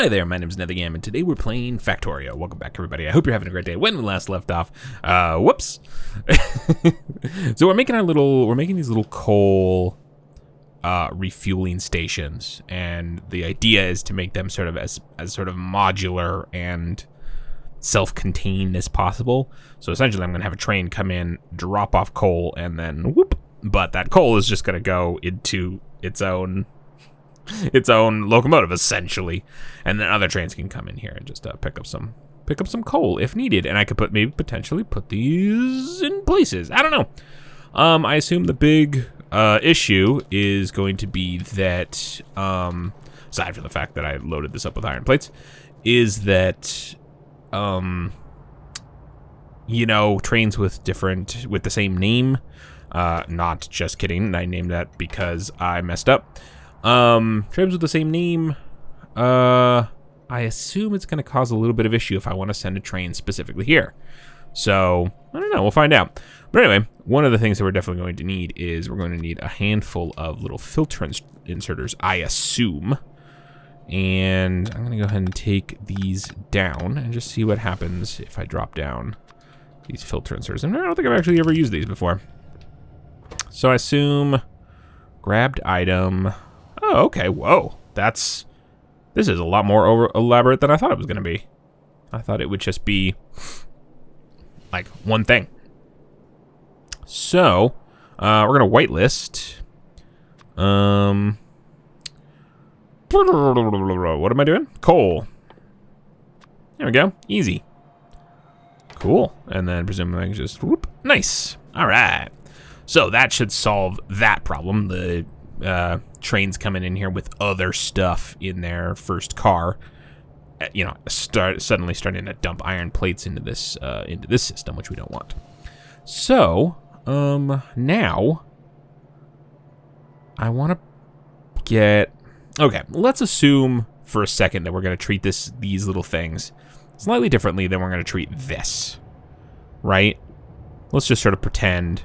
Hi there, my name is Nethergam, and today we're playing Factorio. Welcome back, everybody. I hope you're having a great day. When we last left off, whoops. So we're making these little coal refueling stations, and the idea is to make them sort of as sort of modular and self-contained as possible. So essentially, I'm gonna have a train come in, drop off coal, and then whoop. But that coal is just gonna go into its own locomotive essentially, and then other trains can come in here and just pick up some coal if needed, and I could potentially put these in places. I don't know. I assume the big issue is going to be that, aside from the fact that I loaded this up with iron plates, is that you know, trains with the same name. Not just kidding. I named that because I messed up. Trains with the same name, I assume it's going to cause a little bit of issue if I want to send a train specifically here. So, I don't know, we'll find out. But anyway, one of the things that we're definitely going to need is we're going to need a handful of little filter inserters, I assume. And I'm going to go ahead and take these down and just see what happens if I drop down these filter inserters. And I don't think I've actually ever used these before. So I assume grabbed item. Oh, okay. Whoa. This is a lot more elaborate than I thought it was going to be. I thought it would just be like one thing. So, we're going to whitelist. What am I doing? Coal. There we go. Easy. Cool. And then presumably I can just whoop. Nice. All right. So that should solve that problem. The trains coming in here with other stuff in their first car, you know, suddenly starting to dump iron plates into this system, which we don't want. So now I want to get. Okay, let's assume for a second that we're going to treat these little things slightly differently than we're going to treat this, right? Let's just sort of pretend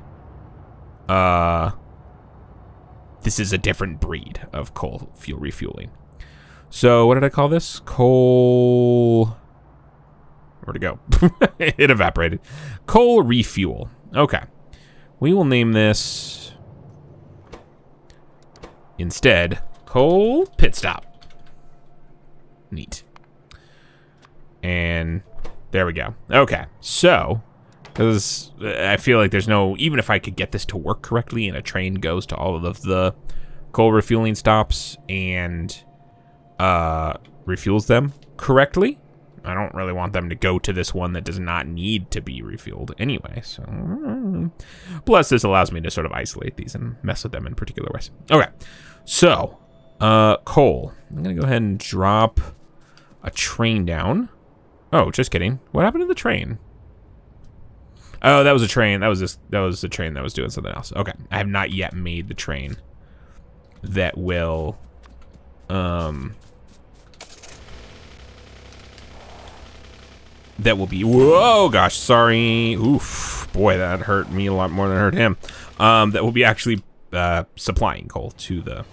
this is a different breed of coal fuel refueling. So what did I call this? Coal. Where'd it go? It evaporated. Coal refuel. Okay. We will name this instead coal pit stop. Neat. And there we go. Okay. So, because I feel like there's no, even if I could get this to work correctly and a train goes to all of the coal refueling stops and refuels them correctly, I don't really want them to go to this one that does not need to be refueled anyway. So, plus this allows me to sort of isolate these and mess with them in particular ways. Okay, so coal. I'm gonna go ahead and drop a train down. Oh, just kidding. What happened to the train? Oh, that was a train. That was the train that was doing something else. Okay, I have not yet made the train that will be. Whoa, gosh, sorry. Oof, boy, that hurt me a lot more than it hurt him. That will be actually supplying coal to the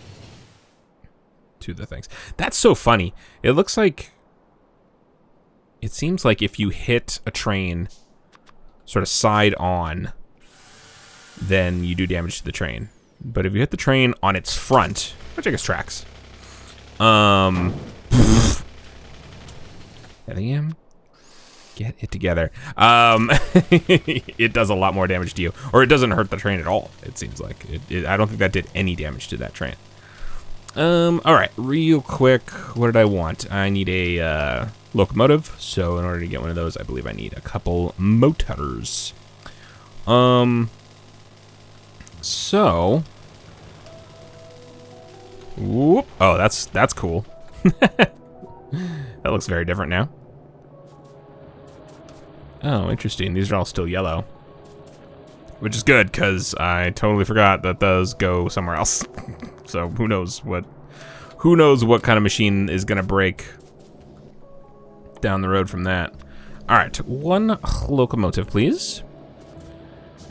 things. That's so funny. It seems like if you hit a train sort of side on, then you do damage to the train. But if you hit the train on its front, which I guess tracks, get it together. It does a lot more damage to you, or it doesn't hurt the train at all. It seems like I don't think that did any damage to that train. All right, real quick, what did I want? I need a locomotive, so in order to get one of those, I believe I need a couple motors. So, whoop. Oh, that's cool. That looks very different now. Oh, interesting. These are all still yellow, which is good because I totally forgot that those go somewhere else. So who knows what kind of machine is gonna break down the road from that. All right, one locomotive, please.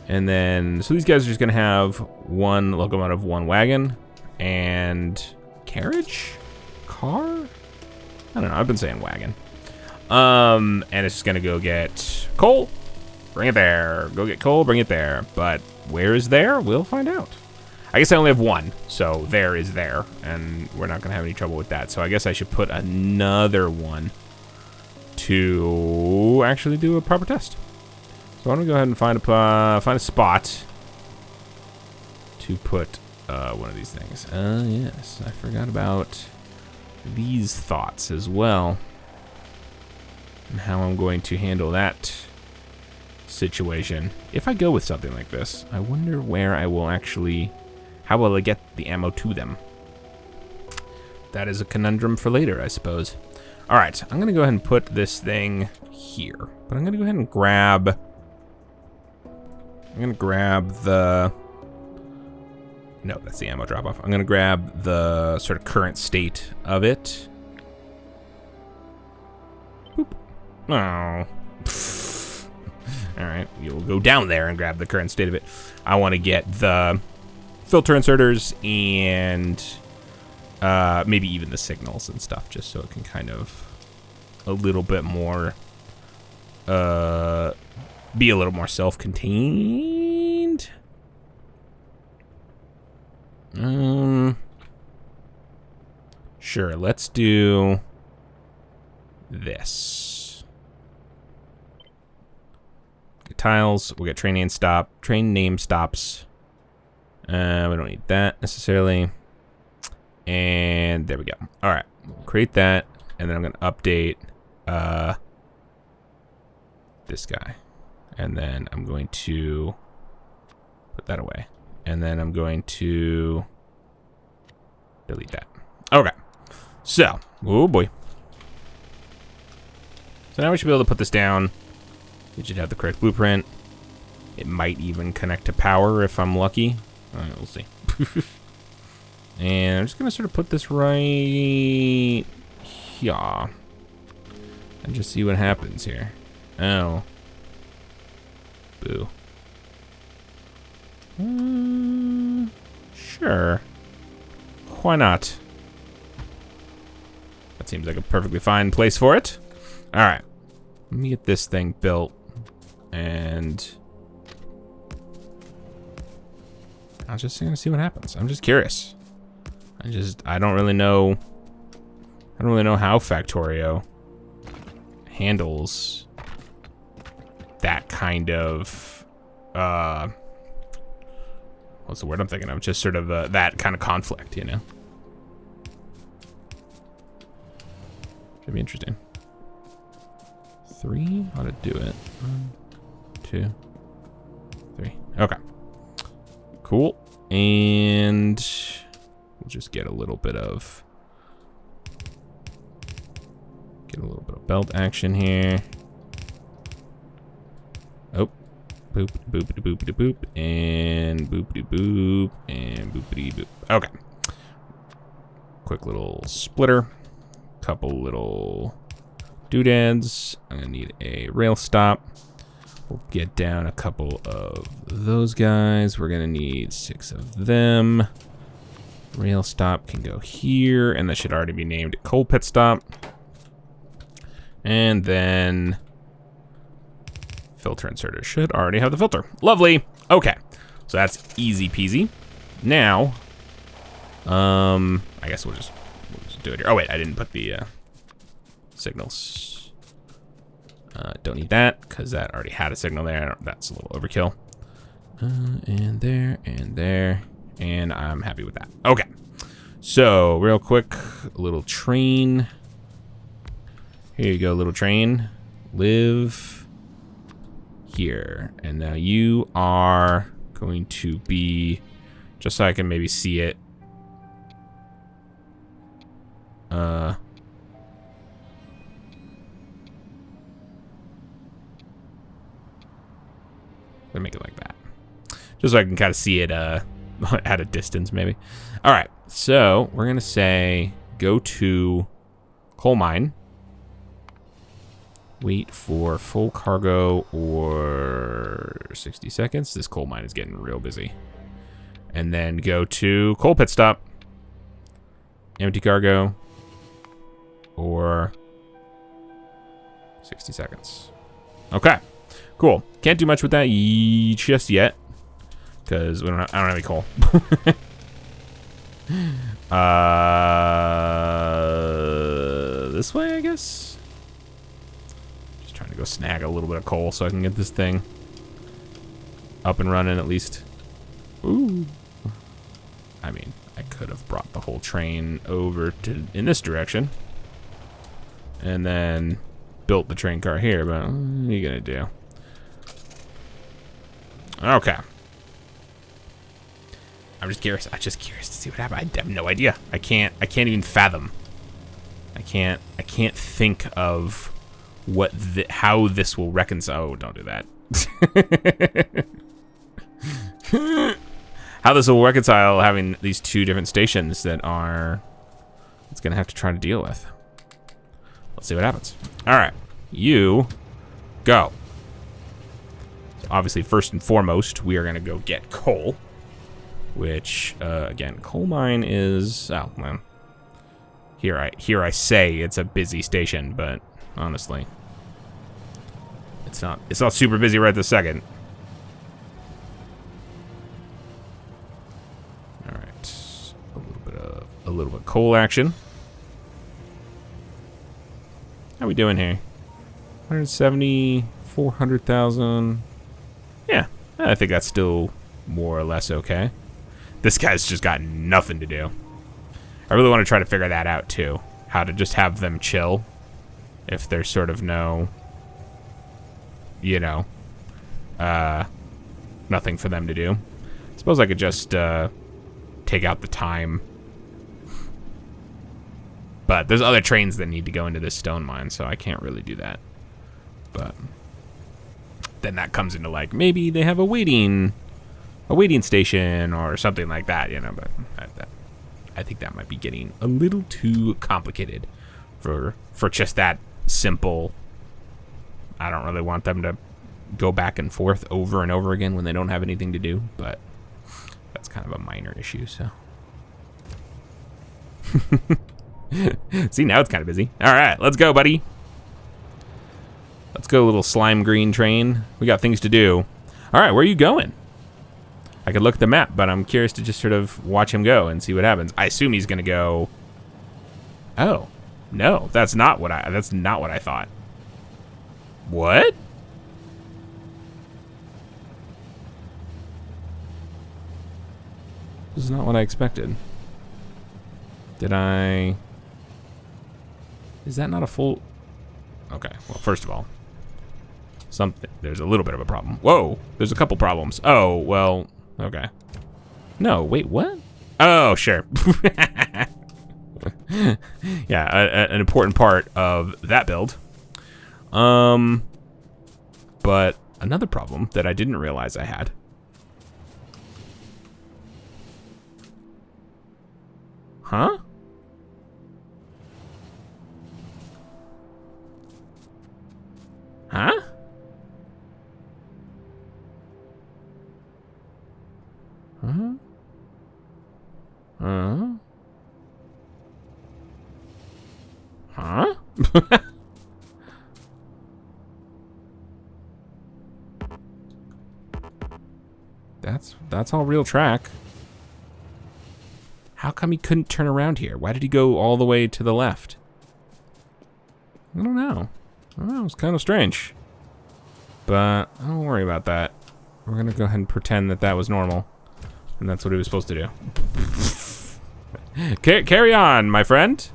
And then, so these guys are just gonna have one locomotive, one wagon, and carriage? Car? I don't know. I've been saying wagon. And it's just gonna go get coal. Bring it there. Go get coal. Bring it there. But where is there? We'll find out. I guess I only have one, so there is there, and we're not gonna have any trouble with that. So I guess I should put another one to actually do a proper test. So I'm gonna go ahead and find a spot to put one of these things. Yes, I forgot about these thoughts as well, and how I'm going to handle that situation. If I go with something like this, I wonder where I will actually, how will I get the ammo to them? That is a conundrum for later, I suppose. All right, I'm gonna go ahead and put this thing here, but I'm gonna go ahead and grab, the, no, that's the ammo drop off. I'm gonna grab the sort of current state of it. Boop. Oh. All right, you'll go down there and grab the current state of it. I want to get the filter inserters and maybe even the signals and stuff, just so it can kind of a little bit more, be a little more self-contained. Sure, let's do this. Get tiles, we'll get train name stops. We don't need that necessarily. And there we go. All right, we'll create that, and then I'm gonna update this guy. And then I'm going to put that away. And then I'm going to delete that. Okay, so, oh boy. So now we should be able to put this down. It should have the correct blueprint. It might even connect to power if I'm lucky. All right, we'll see. And I'm just gonna sort of put this right here and just see what happens here. Oh. Boo. Sure. Why not? That seems like a perfectly fine place for it. All right. Let me get this thing built, and I'm just gonna see what happens. I'm just curious. I don't really know how Factorio handles that kind of what's the word I'm thinking of? Just sort of that kind of conflict, you know? Should be interesting. 3 ought to do it. 1, 2, 3. Okay. Cool. And we'll just get a little bit of belt action here. Oh, boop, boopity boopity boop, and boopity boop, and boopity boop. Okay. Quick little splitter. Couple little doodads. I'm gonna need a rail stop. We'll get down a couple of those guys. We're gonna need 6 of them. Rail stop can go here, and that should already be named coal pit stop. And then filter inserter should already have the filter. Lovely. Okay, so that's easy peasy. Now, I guess we'll just do it here. Oh wait, I didn't put the signals. Don't need that because that already had a signal there. That's a little overkill. And there, and there. And I'm happy with that. Okay, so real quick, a little train. Here you go, little train. Live here. And now you are going to be, just so I can maybe see it. Gonna make it like that. Just so I can kind of see it at a distance, maybe. All right, so we're gonna say go to coal mine. Wait for full cargo or 60 seconds. This coal mine is getting real busy. And then go to coal pit stop. Empty cargo. or 60 seconds. Okay, cool. Can't do much with that just yet because I don't have any coal. This way, I guess. Just trying to go snag a little bit of coal so I can get this thing up and running at least. Ooh. I mean, I could have brought the whole train over to in this direction and then built the train car here, but what are you gonna do? Okay. I'm just curious. I'm just curious to see what happens. I have no idea. I can't even fathom. I can't think of how this will reconcile. Oh, don't do that. How this will reconcile having these two different stations that are it's gonna have to try to deal with. Let's see what happens. All right, you go. So obviously, first and foremost, we are gonna go get coal, which again, coal mine is well. Here I say it's a busy station, but honestly, it's not super busy right this second. All right, a little bit of coal action. How we doing here? 170, 400,000. Yeah, I think that's still more or less okay. This guy's just got nothing to do. I really want to try to figure that out too. How to just have them chill if there's sort of no, you know, nothing for them to do. I suppose I could just take out the time. But there's other trains that need to go into this stone mine, so I can't really do that. But then that comes into like maybe they have a waiting station or something like that, you know. But I think that might be getting a little too complicated for just that simple. I don't really want them to go back and forth over and over again when they don't have anything to do, but that's kind of a minor issue, so. See, now it's kind of busy. All right, let's go, buddy. Let's go, little slime green train. We got things to do. All right, where are you going? I could look at the map, but I'm curious to just sort of watch him go and see what happens. I assume he's gonna go. Oh, no, that's not what I thought. What? This is not what I expected. Is that not a full? Okay, well, first of all, there's a little bit of a problem. Whoa, there's a couple problems. Oh, well, okay. No, wait, what? Oh, sure. Yeah, an important part of that build. But another problem that I didn't realize I had. Huh? Huh? Huh? Huh? That's all real track. How come he couldn't turn around here? Why did he go all the way to the left? I don't know. It's kind of strange. But don't worry about that. We're gonna go ahead and pretend that was normal. And that's what he was supposed to do. Carry on, my friend.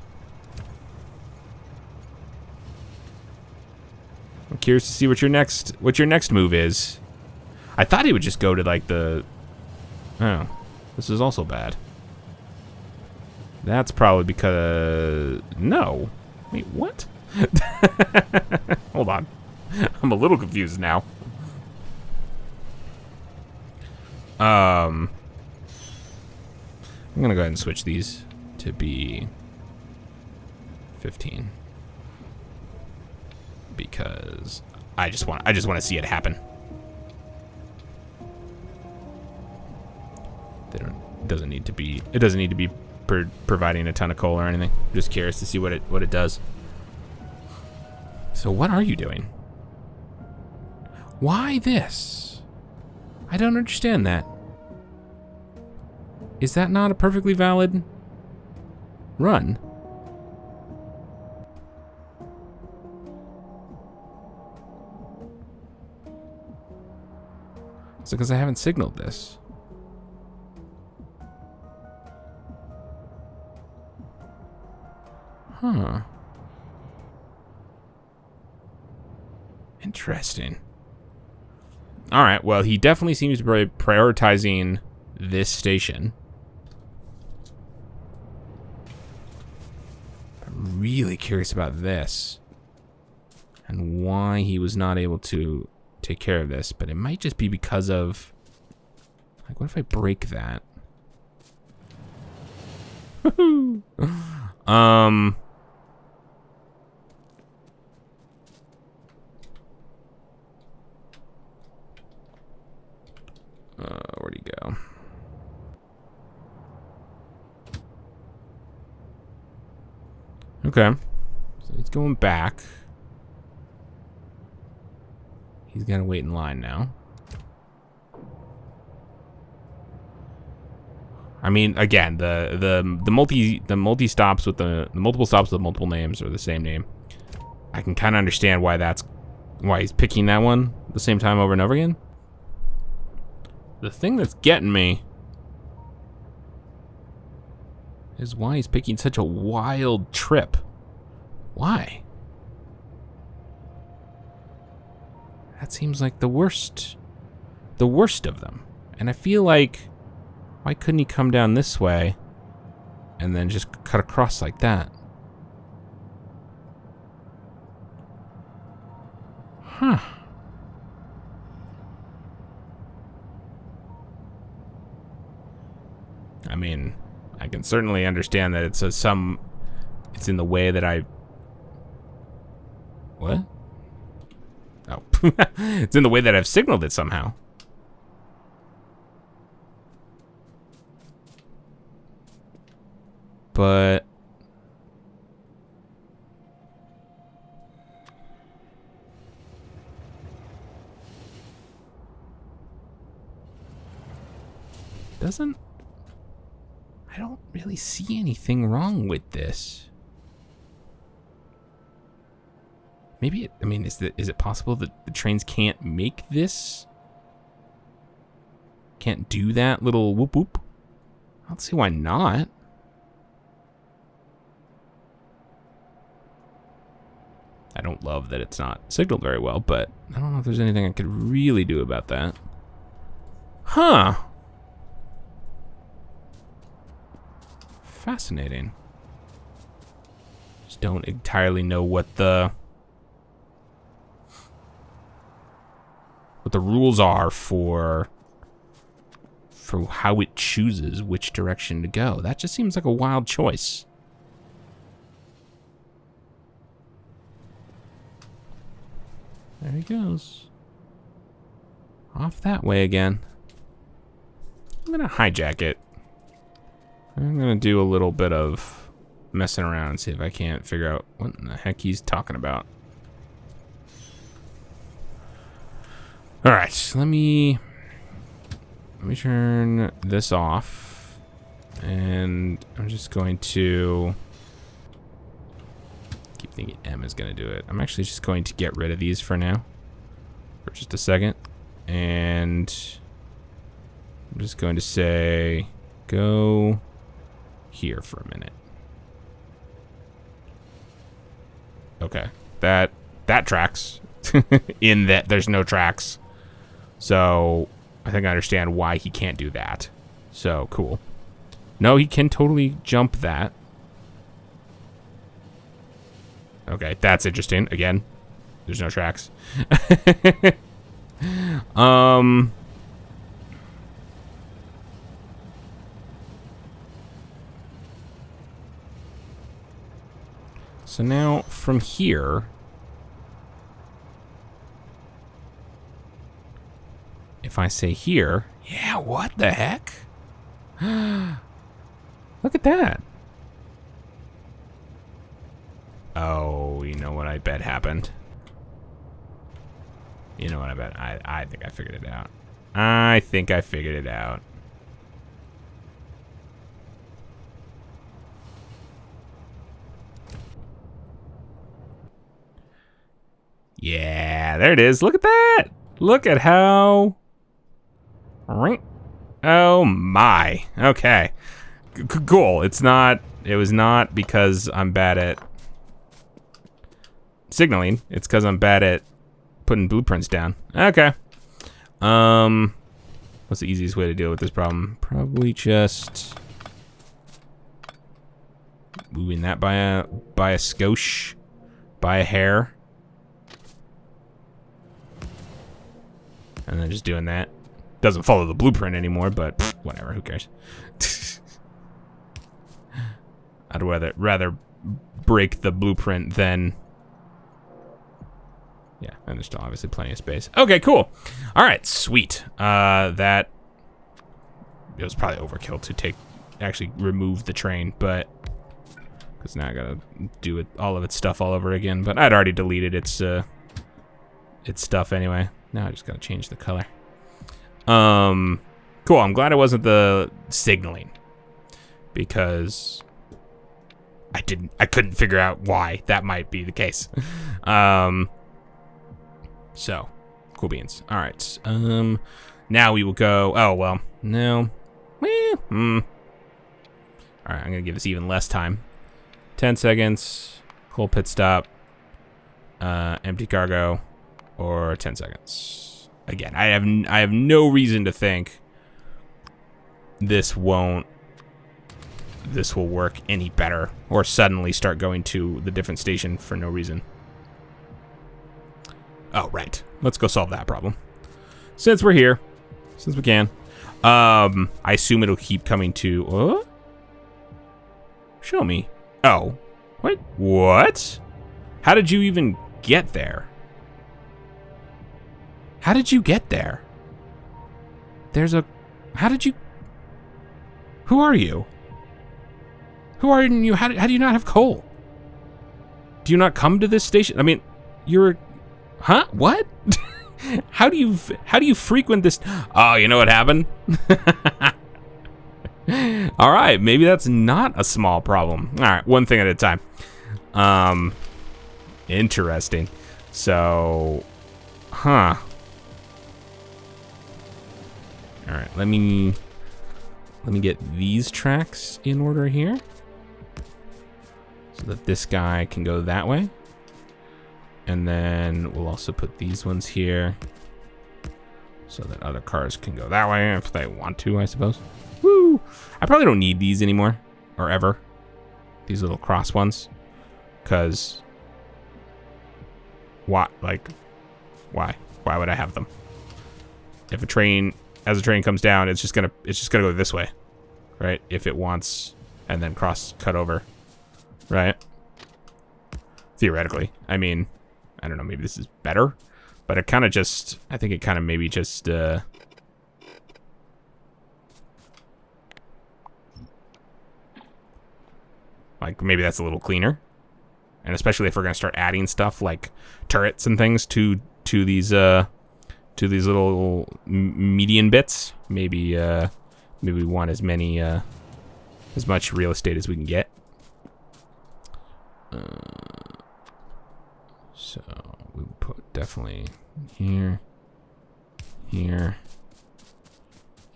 I'm curious to see what your next move is. I thought he would just go to like the. Oh, this is also bad. That's probably because no. Wait, what? Hold on. I'm a little confused now. I'm gonna go ahead and switch these to be 15 because I just want to see it happen. It doesn't need to be providing a ton of coal or anything. Just curious to see what it does. So what are you doing? Why this? I don't understand that. Is that not a perfectly valid run? Is it because I haven't signaled this? Huh. Interesting. All right, well, he definitely seems to be prioritizing this station. I'm really curious about this and why he was not able to take care of this, but it might just be because of, like, what if I break that? Where'd he go? Okay, so he's going back. He's gonna wait in line now. I mean, again, the multi stops with the multiple stops with multiple names or the same name. I can kind of understand why he's picking that one at the same time over and over again. The thing that's getting me is why he's picking such a wild trip. Why? That seems like the worst of them. And I feel like, why couldn't he come down this way and then just cut across like that? Huh. I mean, I can certainly understand that it's in the way that I... What? Oh. It's in the way that I've signaled it somehow. But... I don't really see anything wrong with this. Maybe I mean, is it possible that the trains can't make this? Can't do that little whoop whoop? I don't see why not. I don't love that it's not signaled very well, but I don't know if there's anything I could really do about that. Huh. Fascinating. Just don't entirely know what the rules are for how it chooses which direction to go. That just seems like a wild choice. There he goes. Off that way again. I'm gonna hijack it. I'm gonna do a little bit of messing around and see if I can't figure out what in the heck he's talking about. All right, let me turn this off, and I'm just going to keep thinking M is gonna do it. I'm actually just going to get rid of these for now, for just a second, and I'm just going to say go here for a minute. Okay, that tracks. In that there's no tracks. So I think I understand why he can't do that. So cool. No, he can totally jump that. Okay, that's interesting. Again, there's no tracks. So now from here, if I say here, yeah, what the heck? Look at that. Oh, you know what I bet happened? You know what I bet? I think I figured it out. I think I figured it out. Yeah, there it is. Look at that. Look at how... Oh my. Okay. Cool. It was not because I'm bad at signaling. It's because I'm bad at putting blueprints down. Okay. What's the easiest way to deal with this problem? Probably just moving that by a skosh, by a hair. And then just doing that. Doesn't follow the blueprint anymore, but pff, whatever, who cares? I'd rather break the blueprint than... Yeah, and there's still obviously plenty of space. Okay, cool. All right, sweet. That... It was probably overkill to actually remove the train, but... Because now I gotta do it, all of its stuff all over again, but I'd already deleted its stuff anyway. Now I just gotta change the color. Cool, I'm glad it wasn't the signaling. Because I couldn't figure out why that might be the case. So, cool beans. Alright, now we will go, oh, well, no. Alright, I'm gonna give this even less time. 10 seconds, coal pit stop, empty cargo, or 10 seconds. Again, I have no reason to think this will work any better or suddenly start going to the different station for no reason. Oh, right. Let's go solve that problem. Since we're here, since we can. I assume it'll keep coming to... Show me. Oh. What? What? How did you even get there? How did you get there? There's a... How did you... Who are you? Who are you? How do you not have coal? Do you not come to this station? I mean, you're... Huh? What? How do you frequent this? Oh, you know what happened? All right, maybe that's not a small problem. All right, one thing at a time. Interesting. So, huh. All right, let me get these tracks in order here so that this guy can go that way. And then we'll also put these ones here so that other cars can go that way if they want to, I suppose. Woo! I probably don't need these anymore, or ever. These little cross ones. Because... Why? Like, why? Why would I have them? If a train, as a train comes down, it's just gonna go this way. Right? If it wants, and then cut over. Right? Theoretically. I mean... I don't know, maybe this is better, but it kind of just, I think it kind of maybe just, like maybe that's a little cleaner. And especially if we're going to start adding stuff like turrets and things to these little median bits, maybe we want as much real estate as we can get. So we put definitely here, and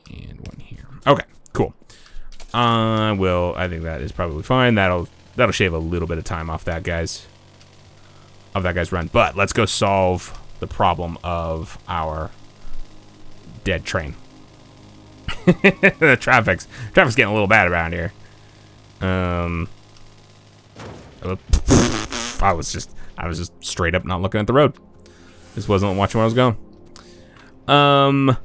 one here. Okay, cool. I think that is probably fine. That'll shave a little bit of time off that guy's run. But let's go solve the problem of our dead train. The traffic's getting a little bad around here. I was just straight up not looking at the road. Just wasn't watching where I was going.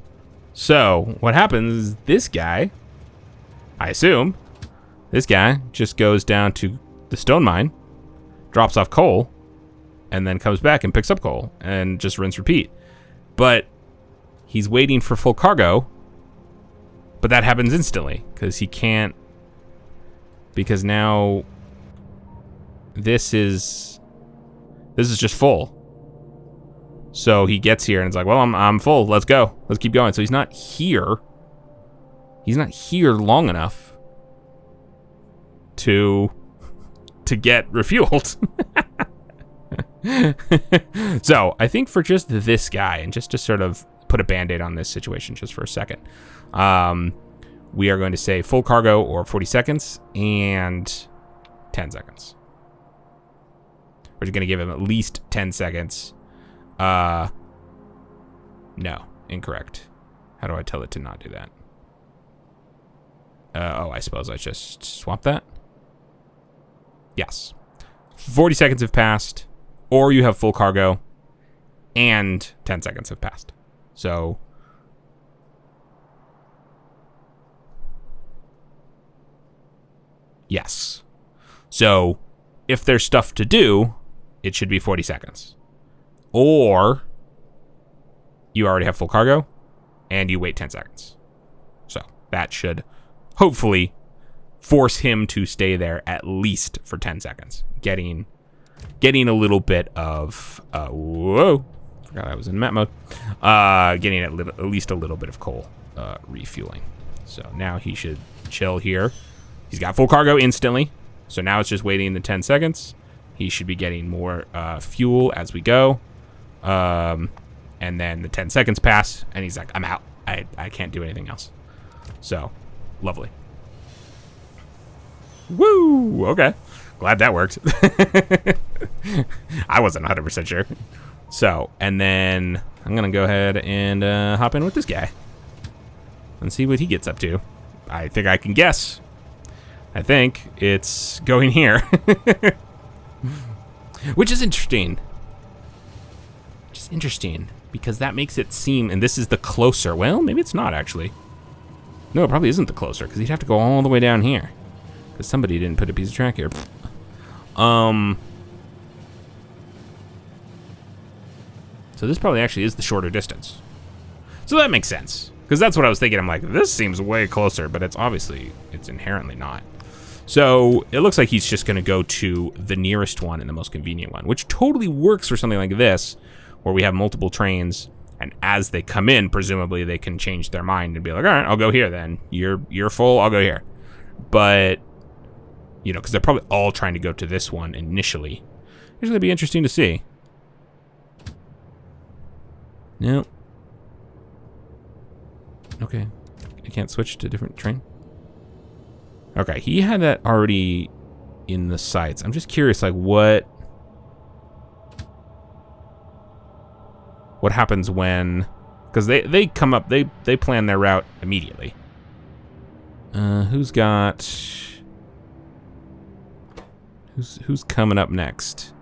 So what happens is this guy, I assume, this guy just goes down to the stone mine, drops off coal, and then comes back and picks up coal and just rinse repeat. But he's waiting for full cargo, but that happens instantly because he can't because now this is just full. So he gets here and it's like, well, I'm full. Let's go. Let's keep going. So he's not here. He's not here long enough to get refueled. So I think for just this guy, and just to sort of put a band-aid on this situation just for a second, we are going to say full cargo or 40 seconds and 10 seconds. We're just going to give him at least 10 seconds. No, incorrect. How do I tell it to not do that? I suppose I just swap that. Yes. 40 seconds have passed, or you have full cargo, and 10 seconds have passed. So, yes. So, if there's stuff to do, it should be 40 seconds. Or, you already have full cargo, and you wait 10 seconds. So, that should hopefully force him to stay there at least for 10 seconds. Getting a little bit of, whoa, forgot I was in map mode. Getting at least a little bit of coal refueling. So now he should chill here. He's got full cargo instantly. So now it's just waiting the 10 seconds. He should be getting more fuel as we go. And then the 10 seconds pass, and he's like, I'm out. I can't do anything else. So, lovely. Woo! Okay. Glad that worked. I wasn't 100% sure. So, and then I'm going to go ahead and hop in with this guy and see what he gets up to. I think I can guess. I think it's going here. Which is interesting. Just interesting, because that makes it seem, and this is the closer. Well, maybe it's not, actually. No, it probably isn't the closer, because he'd have to go all the way down here. Because somebody didn't put a piece of track here. So this probably actually is the shorter distance. So that makes sense. Because that's what I was thinking. I'm like, this seems way closer, but it's inherently not. So it looks like he's just going to go to the nearest one and the most convenient one, which totally works for something like this, where we have multiple trains, and as they come in, presumably they can change their mind and be like, all right, I'll go here then. You're full, I'll go here. But, you know, because they're probably all trying to go to this one initially. It's going to be interesting to see. No. Okay. I can't switch to a different train. Okay, he had that already in the sights. I'm just curious, like, what happens when, because they come up, they plan their route immediately. Who's coming up next?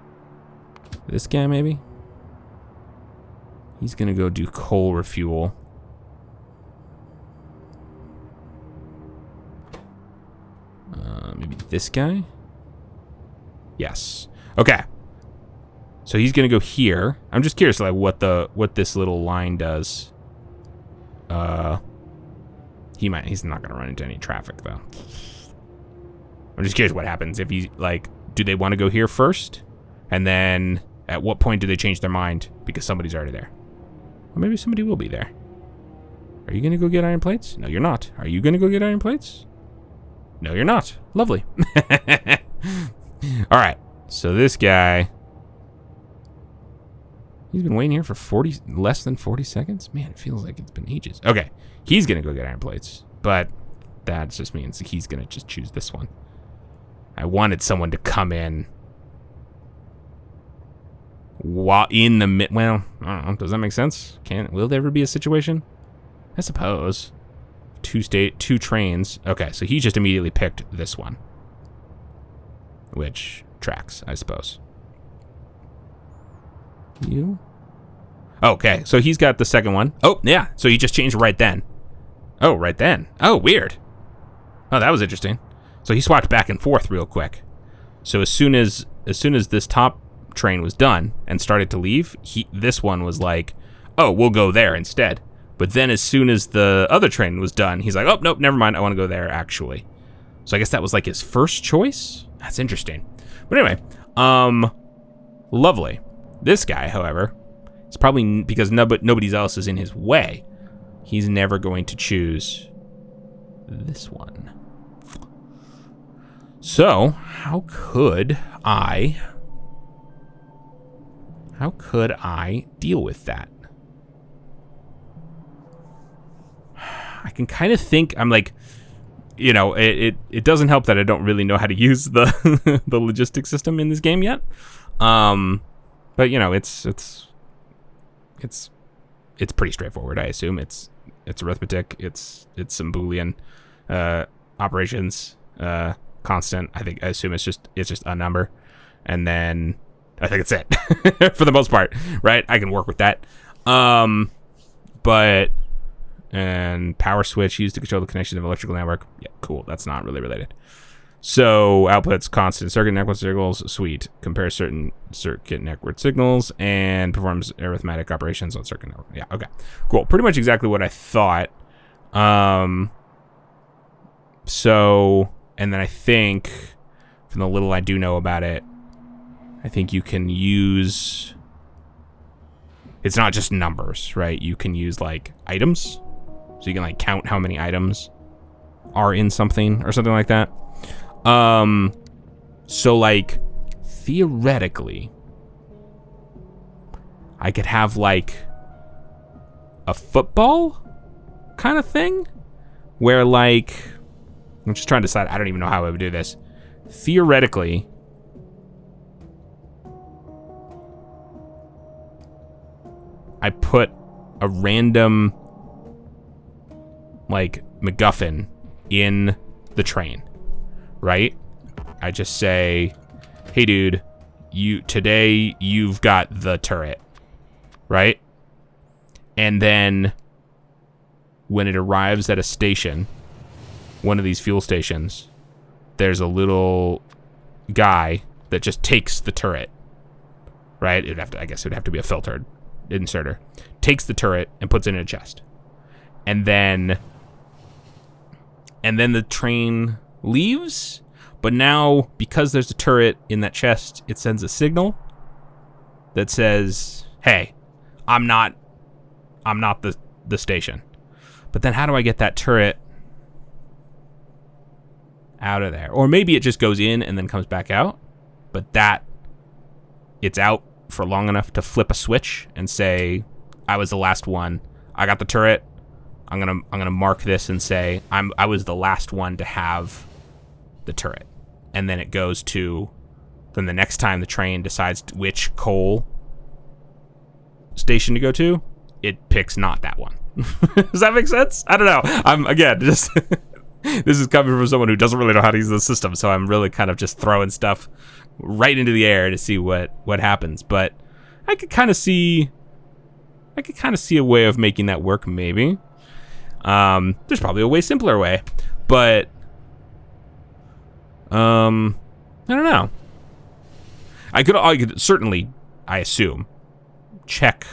This guy, maybe? He's gonna go do coal refuel. Maybe this guy? Yes. Okay. So he's gonna go here. I'm just curious, like, what this little line does. He's not gonna run into any traffic though. I'm just curious what happens if he, like, do they want to go here first? And then at what point do they change their mind because somebody's already there? Or maybe somebody will be there. Are you gonna go get iron plates? No, you're not. Are you gonna go get iron plates? No, you're not. Lovely. All right. So this guy, he's been waiting here for less than 40 seconds? Man, it feels like it's been ages. Okay. He's going to go get iron plates, but that just means he's going to just choose this one. I wanted someone to come in while in the mid. Well, I don't know. Does that make sense? Will there ever be a situation? I suppose. Two trains. Okay, so he just immediately picked this one, which tracks, I suppose. You? Okay, so he's got the second one. Oh, yeah, so he just changed right then. Oh, right then. Oh, weird. Oh, that was interesting. So he swapped back and forth real quick. So as soon as this top train was done and started to leave, this one was like, oh, we'll go there instead. But then as soon as the other train was done, he's like, oh, nope, never mind. I want to go there, actually. So I guess that was like his first choice? That's interesting. But anyway, lovely. This guy, however, is probably, because nobody else is in his way, he's never going to choose this one. So, how could I deal with that? I can kind of think, I'm like, you know, it doesn't help that I don't really know how to use the the logistics system in this game yet. But you know, it's pretty straightforward. I assume it's arithmetic. It's some Boolean operations, constant. I assume it's just a number, and then I think it's it for the most part, right? I can work with that. But. And power switch used to control the connection of electrical network. Yeah, cool. That's not really related. So outputs constant circuit network signals. Sweet. Compares certain circuit network signals and performs arithmetic operations on circuit network. Yeah, okay. Cool. Pretty much exactly what I thought. So, and then I think from the little I do know about it, I think you can use, it's not just numbers, right? You can use like items. So you can like count how many items are in something or something like that. So like theoretically, I could have like a football kind of thing where like, I'm just trying to decide, I don't even know how I would do this. Theoretically, I put a random like MacGuffin in the train, right? I just say, hey dude, today you've got the turret, right? And then when it arrives at a station, one of these fuel stations, there's a little guy that just takes the turret, right? I guess it'd have to be a filtered inserter. Takes the turret and puts it in a chest. And then the train leaves, but now because there's a turret in that chest, it sends a signal that says, "Hey, I'm not the station." But then how do I get that turret out of there? Or maybe it just goes in and then comes back out, but it's out for long enough to flip a switch and say, "I was the last one. I got the turret. I'm gonna mark this and say I was the last one to have the turret." And then it goes to, then the next time the train decides which coal station to go to, it picks not that one. Does that make sense? I don't know. I'm again just this is coming from someone who doesn't really know how to use the system, so I'm really kind of just throwing stuff right into the air to see what happens. But I could kind of see a way of making that work, maybe. There's probably a way simpler way, but I don't know. I could certainly, I assume, check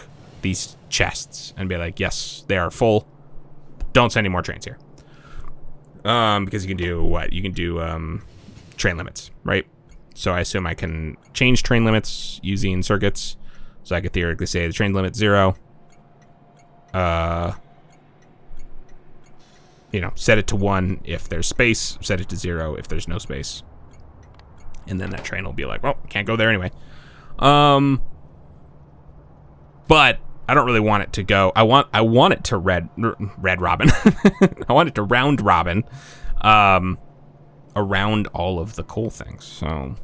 these chests and be like, yes, they are full. Don't send any more trains here. Because you can do what? You can do train limits, right? So I assume I can change train limits using circuits. So I could theoretically say the train limit's 0. You know, set it to 1 if there's space, set it to 0 if there's no space. And then that train will be like, well, can't go there anyway. But I don't really want it to go. I want it to red robin. I want it to round robin around all of the cool things. So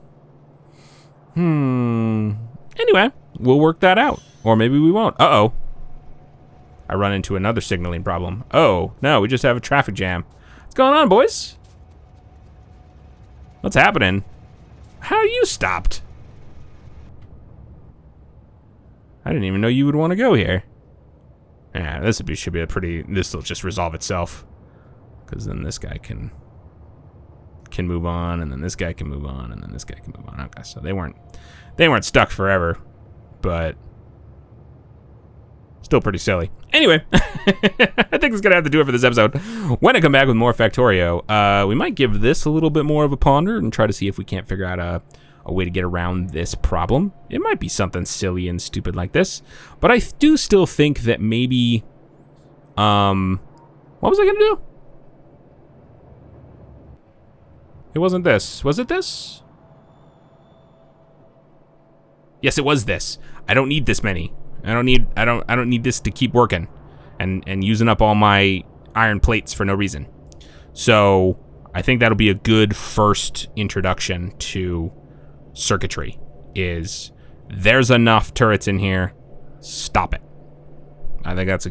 anyway, we'll work that out. Or maybe we won't. Uh-oh. I run into another signaling problem. Oh, no, we just have a traffic jam. What's going on, boys? What's happening? How are you stopped? I didn't even know you would want to go here. Yeah, this should be a pretty, this will just resolve itself. Because then this guy can move on, and then this guy can move on, and then this guy can move on. Okay, so they weren't stuck forever, but still pretty silly. Anyway, I think that's going to have to do it for this episode. When I come back with more Factorio, we might give this a little bit more of a ponder and try to see if we can't figure out a way to get around this problem. It might be something silly and stupid like this, but I do still think that maybe, what was I going to do? It wasn't this. Was it this? Yes, it was this. I don't need this many. I don't need this to keep working and using up all my iron plates for no reason. So I think that'll be a good first introduction to circuitry. Is there's enough turrets in here, stop it. I think that's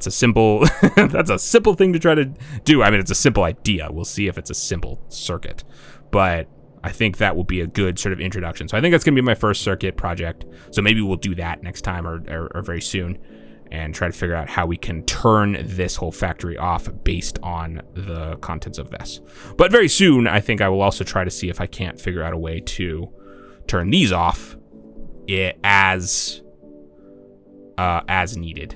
a simple that's a simple thing to try to do. I mean, it's a simple idea. We'll see if it's a simple circuit, but I think that will be a good sort of introduction. So I think that's going to be my first circuit project. So maybe we'll do that next time or very soon and try to figure out how we can turn this whole factory off based on the contents of this. But very soon, I think I will also try to see if I can't figure out a way to turn these off as needed.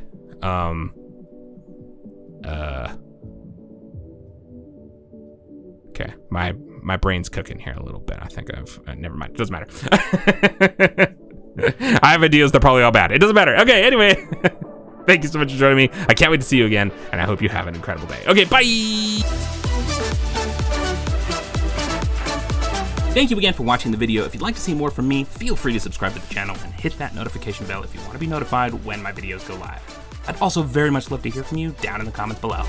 Okay, my brain's cooking here a little bit. I think never mind. It doesn't matter. I have ideas. They're probably all bad. It doesn't matter. Okay, anyway. Thank you so much for joining me. I can't wait to see you again, and I hope you have an incredible day. Okay, bye! Thank you again for watching the video. If you'd like to see more from me, feel free to subscribe to the channel and hit that notification bell if you want to be notified when my videos go live. I'd also very much love to hear from you down in the comments below.